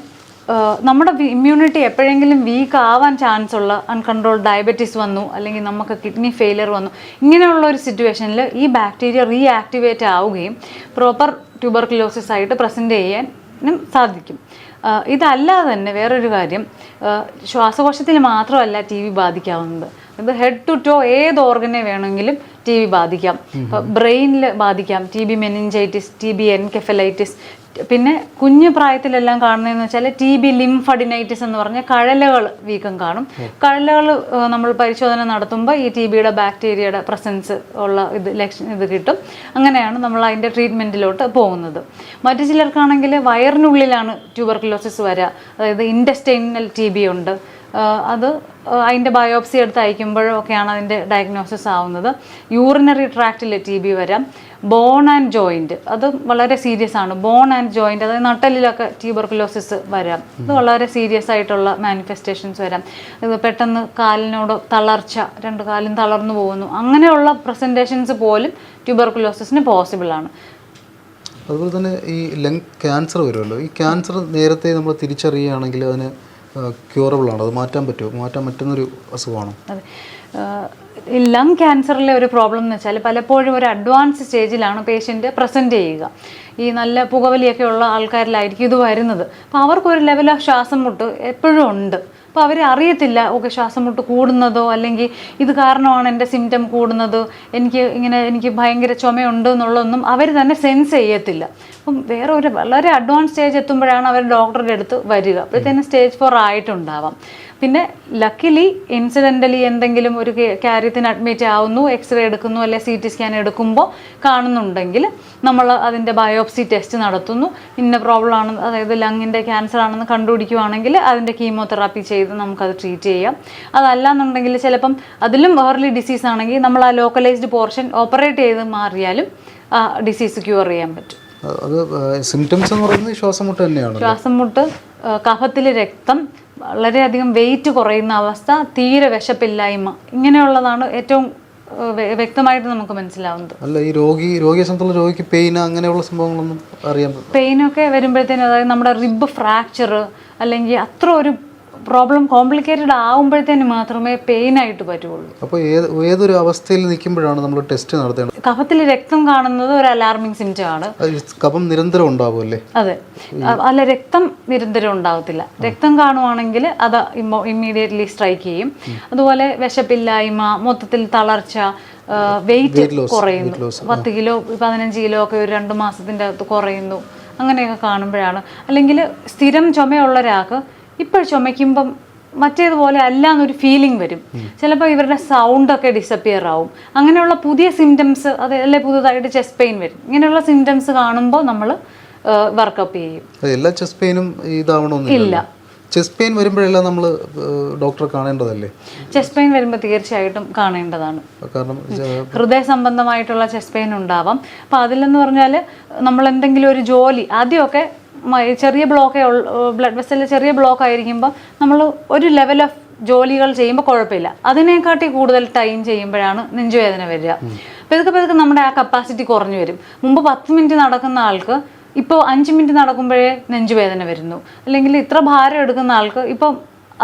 നമ്മുടെ ഇമ്മ്യൂണിറ്റി എപ്പോഴെങ്കിലും വീക്ക് ആവാൻ ചാൻസ് ഉള്ള അൺകൺട്രോൾഡ് ഡയബറ്റീസ് വന്നു, അല്ലെങ്കിൽ നമുക്ക് കിഡ്നി ഫെയിലിയർ വന്നു, ഇങ്ങനെയുള്ള ഒരു സിറ്റുവേഷനിൽ ഈ ബാക്ടീരിയ റീആക്ടിവേറ്റ് ആവുകയും പ്രോപ്പർ ട്യൂബർക്കുലോസിസ് ആയിട്ട് പ്രസൻറ്റ് ചെയ്യാനും സാധിക്കും. ഇതല്ലാതെ തന്നെ വേറൊരു കാര്യം, ശ്വാസകോശത്തിൽ മാത്രമല്ല TB ബാധിക്കാവുന്നത്. ഇത് ഹെഡ് ടു ടോ ഏത് ഓർഗനെ വേണമെങ്കിലും TB ബാധിക്കാം. ബ്രെയിനിൽ ബാധിക്കാം, TB മെനിഞ്ചൈറ്റിസ്, TB എൻകെഫലൈറ്റിസ്. പിന്നെ കുഞ്ഞു പ്രായത്തിലെല്ലാം കാണുന്നതെന്ന് വെച്ചാൽ TB ലിംഫഡിനൈറ്റിസ് എന്ന് പറഞ്ഞ കഴലകൾ വീക്കം കാണും. കഴലകൾ നമ്മൾ പരിശോധന നടത്തുമ്പോൾ ഈ TBയുടെ ബാക്ടീരിയയുടെ പ്രസൻസ് ഉള്ള ഇത് കിട്ടും. അങ്ങനെയാണ് നമ്മൾ അതിൻ്റെ ട്രീറ്റ്മെൻറ്റിലോട്ട് പോകുന്നത്. മറ്റു ചിലർക്കാണെങ്കിൽ വയറിനുള്ളിലാണ് ട്യൂബർക്കുലോസിസ് വരിക, അതായത് ഇൻറ്റസ്റ്റൈനൽ TB ഉണ്ട്. അത് അതിൻ്റെ ബയോപ്സി എടുത്ത് അയക്കുമ്പോഴൊക്കെയാണ് അതിൻ്റെ ഡയഗ്നോസിസ് ആവുന്നത്. യൂറിനറി ട്രാക്റ്റിൽ TB വരാം. ബോൺ ആൻഡ് ജോയിൻറ്റ്, അത് വളരെ സീരിയസ് ആണ്. ബോൺ ആൻഡ് ജോയിൻറ്റ്, അതായത് നട്ടലിലൊക്കെ ട്യൂബർക്കുലോസിസ് വരാം. ഇത് വളരെ സീരിയസ് ആയിട്ടുള്ള മാനിഫെസ്റ്റേഷൻസ് വരാം. ഇത് പെട്ടെന്ന് കാലിനോട് തളർച്ച, 2 കാലും തളർന്നു പോകുന്നു, അങ്ങനെയുള്ള പ്രസൻറ്റേഷൻസ് പോലും ട്യൂബർക്കുലോസിസിന് പോസിബിൾ ആണ്. അതുപോലെ തന്നെ ഈ ലങ് ക്യാൻസർ വരുമല്ലോ. ഈ ക്യാൻസർ നേരത്തെ നമ്മൾ തിരിച്ചറിയുകയാണെങ്കിൽ അതിന് ക്യൂറബിൾ ആണ്, അത് മാറ്റാൻ പറ്റുന്നൊരു അസുഖമാണ്. അതെ, ഈ ലങ് ക്യാൻസറിലെ ഒരു പ്രോബ്ലം എന്ന് വെച്ചാൽ പലപ്പോഴും ഒരു അഡ്വാൻസ് സ്റ്റേജിലാണ് പേഷ്യൻ്റ് പ്രസൻറ്റ് ചെയ്യുക. ഈ നല്ല പുകവലിയൊക്കെ ഉള്ള ആൾക്കാരിലായിരിക്കും ഇത് വരുന്നത്. അപ്പോൾ അവർക്കൊരു ലെവൽ ഓഫ് ശ്വാസം മുട്ട് എപ്പോഴും ഉണ്ട്. അപ്പോൾ അവർ അറിയത്തില്ല, ഓക്കെ ശ്വാസം മുട്ട് കൂടുന്നതോ അല്ലെങ്കിൽ ഇത് കാരണമാണ് എൻ്റെ സിംറ്റം കൂടുന്നത്, എനിക്ക് ഭയങ്കര ചുമയുണ്ട് എന്നുള്ളതൊന്നും അവർ തന്നെ സെൻസ് ചെയ്യത്തില്ല. അപ്പം വളരെ അഡ്വാൻസ് സ്റ്റേജ് എത്തുമ്പോഴാണ് അവർ ഡോക്ടറുടെ അടുത്ത് വരിക. അപ്പോഴത്തേനും സ്റ്റേജ് 4 ആയിട്ടുണ്ടാവാം. പിന്നെ ലക്കിലി ഇൻസിഡൻ്റലി എന്തെങ്കിലും ഒരു കാര്യത്തിന് അഡ്മിറ്റ് ആവുന്നു, എക്സ്റേ എടുക്കുന്നു, അല്ലെങ്കിൽ CT സ്കാൻ എടുക്കുമ്പോൾ കാണുന്നുണ്ടെങ്കിൽ നമ്മൾ അതിൻ്റെ ബയോപ്സി ടെസ്റ്റ് നടത്തുന്നു. ഇന്ന പ്രോബ്ലം ആണ്, അതായത് ലങ്ങിൻ്റെ ക്യാൻസർ ആണെന്ന് കണ്ടുപിടിക്കുകയാണെങ്കിൽ അതിൻ്റെ കീമോതെറാപ്പി ചെയ്ത് നമുക്കത് ട്രീറ്റ് ചെയ്യാം. അതല്ലാന്നുണ്ടെങ്കിൽ ചിലപ്പം അതിലും ഏർലി ഡിസീസ് ആണെങ്കിൽ നമ്മൾ ആ ലോക്കലൈസ്ഡ് പോർഷൻ ഓപ്പറേറ്റ് ചെയ്ത് മാറിയാലും ആ ഡിസീസ് ക്യൂർ ചെയ്യാൻ പറ്റും. അത് സിംറ്റംസ് എന്ന് പറയുന്നത് ശ്വാസം മുട്ട് തന്നെയാണ്. ശ്വാസം മുട്ട്, കഫത്തിൽ രക്തം, വളരെയധികം വെയിറ്റ് കുറയുന്ന അവസ്ഥ, തീരെ വിശപ്പില്ലായ്മ, ഇങ്ങനെയുള്ളതാണ് ഏറ്റവും വ്യക്തമായിട്ട് നമുക്ക് മനസ്സിലാവുന്നത്. അല്ല, ഈ രോഗിയെ സംബന്ധിച്ചുള്ള രോഗിക്ക് പെയിൻ അങ്ങനെയുള്ള സംഭവങ്ങളൊന്നും അറിയാൻ പറ്റും. പെയിനൊക്കെ വരുമ്പോഴത്തേനും, അതായത് നമ്മുടെ റിബ് ഫ്രാക്ചർ അല്ലെങ്കിൽ അത്ര ഒരു പ്രോബ്ലം കോംപ്ലിക്കേറ്റഡ് ആകുമ്പോഴത്തേന് മാത്രമേ പെയിൻ ആയിട്ട് പറ്റുള്ളൂ. അപ്പോൾ ഏതൊരു അവസ്ഥയിൽ നിൽക്കുമ്പോഴാണ് നമ്മൾ ടെസ്റ്റ് നടത്തേണ്ടത്? കഫത്തിൽ രക്തം കാണുന്നത് ഒരു അലാർമിംഗ് സിംറ്റം ആണ്. കഫം നിരന്തരം ഉണ്ടാവുമല്ലേ? അതെ, അല്ല, രക്തം നിരന്തരം ഉണ്ടാവത്തില്ല. രക്തം കാണുവാണെങ്കിൽ അത് ഇമ്മീഡിയറ്റ്ലി സ്ട്രൈക്ക് ചെയ്യും. അതുപോലെ വിശപ്പില്ലായ്മ, മൊത്തത്തിൽ തളർച്ച, വെയിറ്റ് കുറയുന്നു, 10 കിലോ 15 കിലോ ഒക്കെ ഒരു 2 മാസത്തിൻ്റെ അകത്ത് കുറയുന്നു, അങ്ങനെയൊക്കെ കാണുമ്പോഴാണ്. അല്ലെങ്കിൽ സ്ഥിരം ചുമയുള്ള ഒരാൾക്ക് ഇപ്പോൾ ചുമയ്ക്കുമ്പം മറ്റേതുപോലെ അല്ല എന്നൊരു ഫീലിംഗ് വരും. ചിലപ്പോൾ ഇവരുടെ സൗണ്ടൊക്കെ ഡിസപ്പിയർ ആവും. അങ്ങനെയുള്ള പുതിയ സിംറ്റംസ്, അതല്ലേ പുതുതായിട്ട് ചെസ്റ്റ് പെയിൻ വരും. ഇങ്ങനെയുള്ള സിംറ്റംസ് കാണുമ്പോൾ നമ്മൾ വർക്കപ്പ് ചെയ്യും. എല്ലാ ചെസ്റ്റ് പെയിനും ഇതാവണമെന്നില്ല. ചെസ്റ്റ് പെയിൻ വരുമ്പോഴെല്ലാം നമ്മൾ ഡോക്ടറെ കാണേണ്ടതല്ലേ? ചെസ്റ്റ് പെയിൻ വരുമ്പോൾ തീർച്ചയായിട്ടും കാണേണ്ടതാണ്. കാരണം ഹൃദയ സംബന്ധമായിട്ടുള്ള ചെസ്റ്റ് പെയിൻ ഉണ്ടാവാം. അപ്പം അതിലെന്ന് പറഞ്ഞാൽ നമ്മൾ എന്തെങ്കിലും ഒരു ജോലി ആദ്യമൊക്കെ ചെറിയ ബ്ലഡ് വെസലിൽ ചെറിയ ബ്ലോക്ക് ആയിരിക്കുമ്പോൾ നമ്മൾ ഒരു ലെവൽ ഓഫ് ജോലികൾ ചെയ്യുമ്പോൾ കുഴപ്പമില്ല. അതിനെക്കാട്ടി കൂടുതൽ ടൈം ചെയ്യുമ്പോഴാണ് നെഞ്ചുവേദന വരിക. പതുക്കെ പതുക്കെ നമ്മുടെ ആ കപ്പാസിറ്റി കുറഞ്ഞു വരും. മുമ്പ് 10 മിനിറ്റ് നടക്കുന്ന ആൾക്ക് ഇപ്പോൾ 5 മിനിറ്റ് നടക്കുമ്പോഴേ നെഞ്ചുവേദന വരുന്നു. അല്ലെങ്കിൽ ഇത്ര ഭാരം എടുക്കുന്ന ആൾക്ക് ഇപ്പം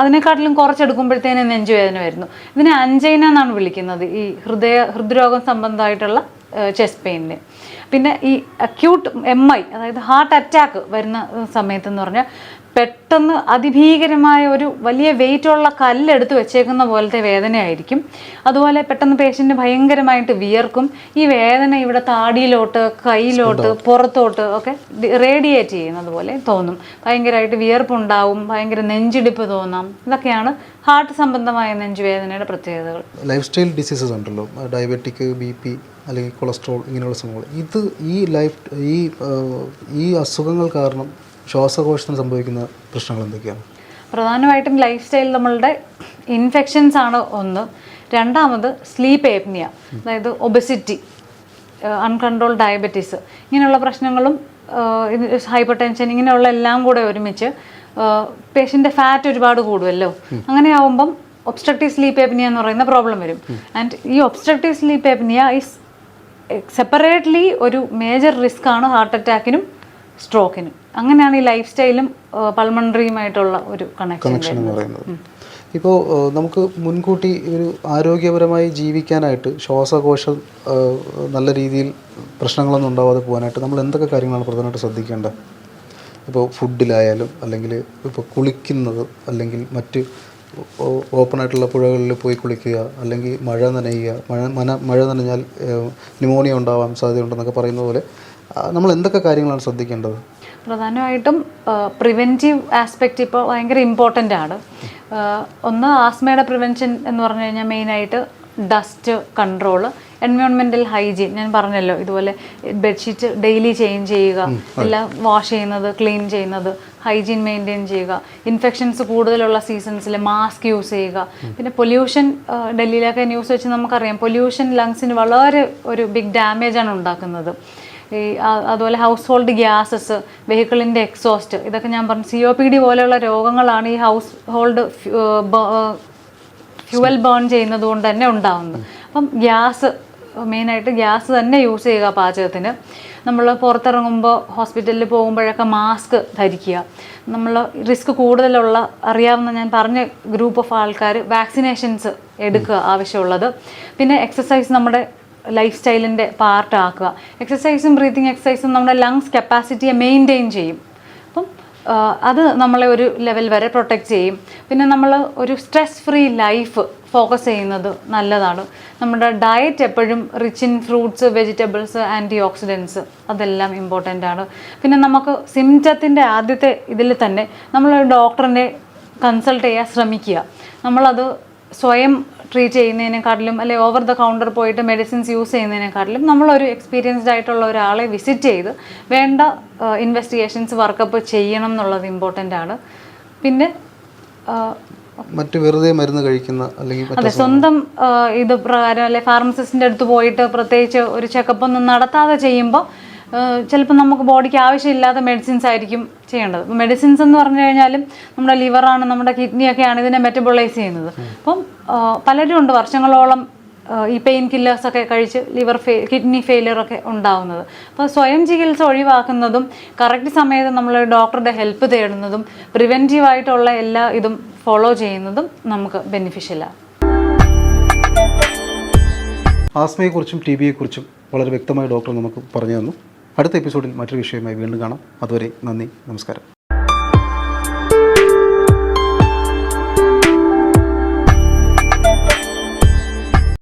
അതിനെക്കാട്ടിലും കുറച്ചെടുക്കുമ്പോഴത്തേന് നെഞ്ചുവേദന വരുന്നു. ഇതിനെ അഞ്ചൈന എന്നാണ് വിളിക്കുന്നത്, ഈ ഹൃദ്രോഗം സംബന്ധമായിട്ടുള്ള ചെസ്റ്റ് പെയിനിന്. പിന്നെ ഈ അക്യൂട്ട് MI, അതായത് ഹാർട്ട് അറ്റാക്ക് വരുന്ന സമയത്തെന്ന് പറഞ്ഞാൽ പെട്ടെന്ന് അതിഭീകരമായ ഒരു വലിയ വെയിറ്റുള്ള കല്ലെടുത്ത് വെച്ചേക്കുന്ന പോലത്തെ വേദനയായിരിക്കും. അതുപോലെ പെട്ടെന്ന് പേഷ്യൻ്റ് ഭയങ്കരമായിട്ട് വിയർക്കും. ഈ വേദന ഇവിടെ താടിയിലോട്ട്, കയ്യിലോട്ട്, പുറത്തോട്ട് ഒക്കെ റേഡിയേറ്റ് ചെയ്യുന്നത് പോലെ തോന്നും. ഭയങ്കരമായിട്ട് വിയർപ്പുണ്ടാവും, ഭയങ്കര നെഞ്ചിടിപ്പ് തോന്നാം. ഇതൊക്കെയാണ് ഹാർട്ട് സംബന്ധമായ നെഞ്ചുവേദനയുടെ പ്രത്യേകതകൾ. ലൈഫ് സ്റ്റൈൽ ഡിസീസസ് ഉണ്ടല്ലോ, ഡയബറ്റിക്, BP അല്ലെങ്കിൽ കൊളസ്ട്രോൾ, ഇങ്ങനെയുള്ള സംഭവങ്ങൾ. ഇത് ഈ അസുഖങ്ങൾ കാരണം ശ്വാസകോശത്തിന് സംഭവിക്കുന്ന പ്രശ്നങ്ങൾ എന്തൊക്കെയാണ്? പ്രധാനമായിട്ടും ലൈഫ് സ്റ്റൈൽ നമ്മളുടെ ഇൻഫെക്ഷൻസ് ആണ് ഒന്ന്. രണ്ടാമത് സ്ലീപ്പ് ഏപ്നിയ, അതായത് ഒബസിറ്റി, അൺകൺട്രോൾ ഡയബറ്റീസ്, ഇങ്ങനെയുള്ള പ്രശ്നങ്ങളും ഹൈപ്പർ ടെൻഷൻ, ഇങ്ങനെയുള്ള എല്ലാം കൂടെ ഒരുമിച്ച് പേഷ്യൻ്റെ ഫാറ്റ് ഒരുപാട് കൂടുമല്ലോ. അങ്ങനെ ആവുമ്പം ഒബ്സ്ട്രക്റ്റീവ് സ്ലീപ്പ് ഏപ്നിയ എന്ന് പറയുന്ന പ്രോബ്ലം വരും. ആൻഡ് ഈ ഒബ്സ്ട്രക്റ്റീവ് സ്ലീപ്പ് ഏപ്നിയ ഈസ് സെപ്പറേറ്റ്ലി ഒരു മേജർ റിസ്ക് ആണ് ഹാർട്ട് അറ്റാക്കിനും സ്ട്രോക്കിനും. അങ്ങനെയാണ് ഈ ലൈഫ് സ്റ്റൈലും പൾമണറിയുമായിട്ടുള്ള ഒരു കണക്ഷൻ എന്ന് പറയുന്നത്. ഇപ്പോൾ നമുക്ക് മുൻകൂട്ടി ഒരു ആരോഗ്യപരമായി ജീവിക്കാനായിട്ട് ശ്വാസകോശം നല്ല രീതിയിൽ പ്രശ്നങ്ങളൊന്നും ഉണ്ടാവാതെ പോകാനായിട്ട് നമ്മൾ എന്തൊക്കെ കാര്യങ്ങളാണ് പ്രധാനമായിട്ട് ശ്രദ്ധിക്കേണ്ടത്? ഇപ്പോൾ ഫുഡിലായാലും, അല്ലെങ്കിൽ ഇപ്പോൾ കുളിക്കുന്നത്, അല്ലെങ്കിൽ മറ്റ് ഓപ്പണായിട്ടുള്ള പുഴകളിൽ പോയി കുളിക്കുക, അല്ലെങ്കിൽ മഴ നനയുക, മഴ നനഞ്ഞാൽ ന്യൂമോണിയ ഉണ്ടാവാൻ സാധ്യതയുണ്ടെന്നൊക്കെ പറയുന്ന പോലെ നമ്മൾ എന്തൊക്കെ കാര്യങ്ങളാണ് ശ്രദ്ധിക്കേണ്ടത്? പ്രധാനമായിട്ടും പ്രിവെൻറ്റീവ് ആസ്പെക്റ്റ് ഇപ്പോൾ ഭയങ്കര ഇമ്പോർട്ടൻ്റ് ആണ്. ഒന്ന് ആസ്മയുടെ പ്രിവെൻഷൻ എന്ന് പറഞ്ഞു കഴിഞ്ഞാൽ മെയിനായിട്ട് ഡസ്റ്റ് കൺട്രോള്, എൻവയോൺമെൻറ്റൽ ഹൈജീൻ. ഞാൻ പറഞ്ഞല്ലോ, ഇതുപോലെ ബെഡ്ഷീറ്റ് ഡെയിലി ചേഞ്ച് ചെയ്യുക, എല്ലാം വാഷ് ചെയ്യുന്നത്, ക്ലീൻ ചെയ്യുന്നത്, ഹൈജീൻ മെയിൻറ്റെയിൻ ചെയ്യുക. ഇൻഫെക്ഷൻസ് കൂടുതലുള്ള സീസൺസിൽ മാസ്ക് യൂസ് ചെയ്യുക. പിന്നെ പൊല്യൂഷൻ, ഡൽഹിയിലൊക്കെ ന്യൂസ് വെച്ച് നമുക്കറിയാം, പൊല്യൂഷൻ ലങ്സിന് വളരെ ഒരു ബിഗ് ഡാമേജാണ് ഉണ്ടാക്കുന്നത്. അതുപോലെ ഹൗസ് ഹോൾഡ് ഗ്യാസസ്, വെഹിക്കിളിൻ്റെ എക്സോസ്റ്റ്, ഇതൊക്കെ ഞാൻ പറഞ്ഞു. COPD പോലെയുള്ള രോഗങ്ങളാണ് ഈ ഹൗസ് ഹോൾഡ് ഫ്യൂവൽ ബേൺ ചെയ്യുന്നത് കൊണ്ട് തന്നെ ഉണ്ടാകുന്നത്. അപ്പം മെയിനായിട്ട് ഗ്യാസ് തന്നെ യൂസ് ചെയ്യുക പാചകത്തിന്. നമ്മൾ പുറത്തിറങ്ങുമ്പോൾ ഹോസ്പിറ്റലിൽ പോകുമ്പോഴൊക്കെ മാസ്ക് ധരിക്കുക. നമ്മൾ റിസ്ക് കൂടുതലുള്ള അറിയാവുന്ന ഞാൻ പറഞ്ഞ ഗ്രൂപ്പ് ഓഫ് ആൾക്കാർ വാക്സിനേഷൻസ് എടുക്കുക ആവശ്യമുള്ളത്. പിന്നെ എക്സസൈസ് നമ്മുടെ ലൈഫ് സ്റ്റൈലിൻ്റെ പാർട്ടാക്കുക. എക്സസൈസും ബ്രീത്തിങ് എക്സസൈസും നമ്മുടെ ലങ്സ് കപ്പാസിറ്റിയെ മെയിൻറ്റെയിൻ ചെയ്യും. അപ്പം അത് നമ്മളെ ഒരു ലെവൽ വരെ പ്രൊട്ടക്റ്റ് ചെയ്യും. പിന്നെ നമ്മൾ ഒരു സ്ട്രെസ് ഫ്രീ ലൈഫ് ഫോക്കസ് ചെയ്യുന്നത് നല്ലതാണ്. നമ്മുടെ ഡയറ്റ് എപ്പോഴും rich in fruits, vegetables, antioxidants, അതെല്ലാം ഇമ്പോർട്ടൻ്റ് ആണ്. പിന്നെ നമുക്ക് സിംറ്റത്തിൻ്റെ ആദ്യത്തെ ഇതിൽ തന്നെ നമ്മൾ ഡോക്ടറിനെ കൺസൾട്ട് ചെയ്യാൻ ശ്രമിക്കുക. നമ്മളത് സ്വയം ട്രീറ്റ് ചെയ്യുന്നതിനെക്കാട്ടിലും, അല്ലെങ്കിൽ ഓവർ ദ കൗണ്ടർ പോയിട്ട് മെഡിസിൻസ് യൂസ് ചെയ്യുന്നതിനെക്കാട്ടിലും നമ്മളൊരു എക്സ്പീരിയൻസ്ഡ് ആയിട്ടുള്ള ഒരാളെ വിസിറ്റ് ചെയ്ത് വേണ്ട ഇൻവെസ്റ്റിഗേഷൻസ്, വർക്കപ്പ് ചെയ്യണം എന്നുള്ളത് ഇമ്പോർട്ടൻ്റ് ആണ്. പിന്നെ മറ്റു വെറുതെ മരുന്ന് കഴിക്കുന്ന, അല്ലെങ്കിൽ അതെ, സ്വന്തം ഇത് പ്രകാരം അല്ലെ ഫാർമസിസ്റ്റിൻ്റെ അടുത്ത് പോയിട്ട് പ്രത്യേകിച്ച് ഒരു ചെക്കപ്പ് ഒന്നും നടത്താതെ ചെയ്യുമ്പോൾ ചിലപ്പോൾ നമുക്ക് ബോഡിക്ക് ആവശ്യമില്ലാത്ത മെഡിസിൻസ് ആയിരിക്കും ചെയ്യേണ്ടത്. മെഡിസിൻസ് എന്ന് പറഞ്ഞു കഴിഞ്ഞാലും നമ്മുടെ ലിവറാണ്, നമ്മുടെ കിഡ്നിയൊക്കെയാണ് ഇതിനെ മെറ്റബോളൈസ് ചെയ്യുന്നത്. അപ്പം പലരും ഉണ്ട് വർഷങ്ങളോളം ഈ പെയിൻ കില്ലേഴ്സൊക്കെ കഴിച്ച് കിഡ്നി ഫെയിലിയറൊക്കെ ഉണ്ടാവുന്നത്. അപ്പോൾ സ്വയം ചികിത്സ ഒഴിവാക്കുന്നതും കറക്റ്റ് സമയത്ത് നമ്മൾ ഡോക്ടറുടെ ഹെൽപ്പ് തേടുന്നതും പ്രിവെൻറ്റീവായിട്ടുള്ള എല്ലാ ഇതും ഫോളോ ചെയ്യുന്നതും നമുക്ക് ബെനിഫിഷ്യലാണ്. ആസ്മയെക്കുറിച്ചും TBയെക്കുറിച്ചും വളരെ വ്യക്തമായി ഡോക്ടർ നമുക്ക് പറഞ്ഞു തന്നു. അടുത്ത എപ്പിസോഡിൽ മറ്റൊരു വിഷയമായി വീണ്ടും കാണാം. അതുവരെ നന്ദി, നമസ്കാരം.